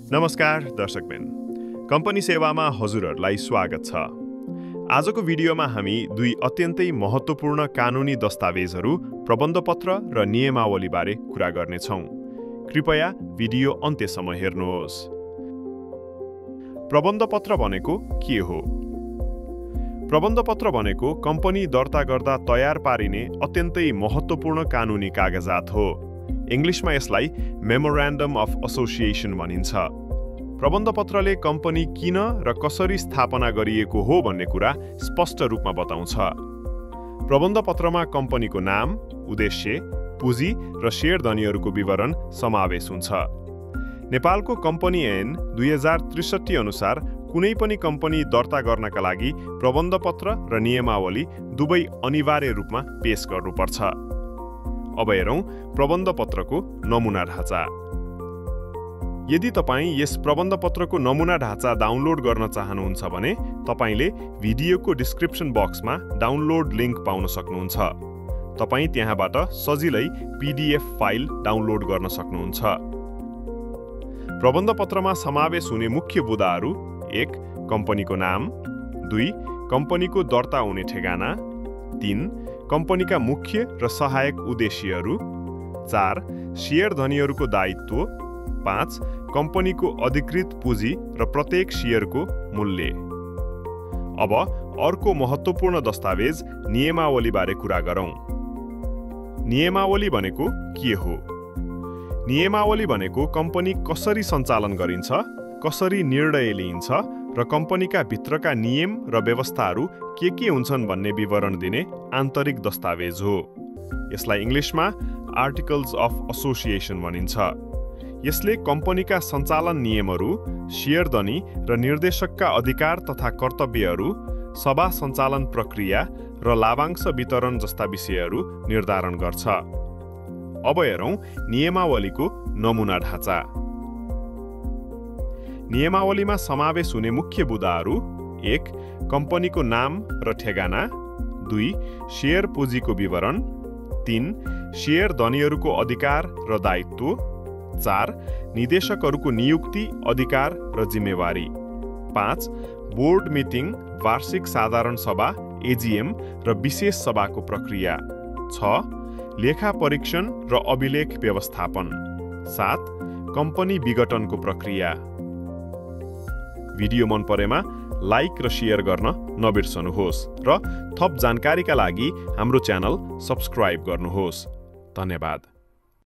नमस्कार दर्शकबिन, कम्पनी सेवामा हजुरहरूलाई स्वागत छ। आजको भिडियोमा हामी दुई अत्यन्तै महत्त्वपूर्ण कानुनी दस्तावेजहरू प्रबन्धपत्र र नियमावलीबारे कुरा गर्नेछौँ। कृपया भिडियो अन्त्यसम्म हेर्नुहोस्। प्रबन्धपत्र भनेको के हो? प्रबन्धपत्र भनेको कम्पनी दर्ता गर्दा तयार पारिने अत्यन्तै महत्त्वपूर्ण कानुनी कागजात हो। इङ्ग्लिसमा यसलाई मेमोरान्डम अफ एसोसिएसन भनिन्छ। प्रबन्धपत्रले कम्पनी किन र कसरी स्थापना गरिएको हो भन्ने कुरा स्पष्ट रूपमा बताउँछ। प्रबन्धपत्रमा कम्पनीको नाम, उद्देश्य, पुँजी र शेयरधनीहरूको विवरण समावेश हुन्छ। नेपालको कम्पनी ऐन 2063 अनुसार कुनै पनि कम्पनी दर्ता गर्नका लागि प्रबन्धपत्र र नियमावली दुवै अनिवार्य रूपमा पेश गर्नुपर्छ। अब हेरौँ प्रबन्धपत्रको नमुना ढाँचा। यदि तपाईँ यस प्रबन्धपत्रको नमुना ढाँचा डाउनलोड गर्न चाहनुहुन्छ भने तपाईँले भिडियोको डिस्क्रिप्सन बक्समा डाउनलोड लिङ्क पाउन सक्नुहुन्छ। तपाईँ त्यहाँबाट सजिलै PDF फाइल डाउनलोड गर्न सक्नुहुन्छ। प्रबन्धपत्रमा समावेश हुने मुख्य बुँदाहरू: 1. कम्पनीको नाम, 2. कम्पनीको दर्ता हुने ठेगाना, 3. कम्पनीका मुख्य र सहायक उद्देश्यहरू, 4. शेयरधनीहरूको दायित्व, 5. कम्पनीको अधिकृत पुँजी र प्रत्येक शेयरको मूल्य। अब अर्को महत्त्वपूर्ण दस्तावेज नियमावलीबारे कुरा गरौँ। नियमावली भनेको के हो? नियमावली भनेको कम्पनी कसरी सञ्चालन गरिन्छ, कसरी निर्णय लिइन्छ र कम्पनीका भित्रका नियम र व्यवस्थाहरू के हुन्छन् भन्ने विवरण दिने आन्तरिक दस्तावेज हो। यसलाई इङ्ग्लिसमा आर्टिकल्स अफ एसोसिएसन भनिन्छ। यसले कम्पनीका सञ्चालन नियमहरू, शेयरधनी र निर्देशकका अधिकार तथा कर्तव्यहरू, सभा सञ्चालन प्रक्रिया र लाभांश वितरण जस्ता विषयहरू निर्धारण गर्छ। अब हेरौँ नियमावलीको नमुना ढाँचा। नियमावलीमा समावेश हुने मुख्य बुँदाहरू: 1. कम्पनीको नाम र ठेगाना, 2. शेयर पुँजीको विवरण, 3. शेयर धनीहरूको अधिकार र दायित्व, 4. निदेशकहरूको नियुक्ति, अधिकार र जिम्मेवारी, 5. बोर्ड मिटिङ, वार्षिक साधारण सभा, AGM र विशेष सभाको प्रक्रिया, 6. लेखा परीक्षण र अभिलेख व्यवस्थापन, 7. कम्पनी विघटनको प्रक्रिया। भिडियो मन परेमा लाइक र शेयर गर्न नबिर्सनुहोस् र थप जानकारीका लागि हाम्रो च्यानल सब्स्क्राइब गर्नुहोस्। धन्यवाद।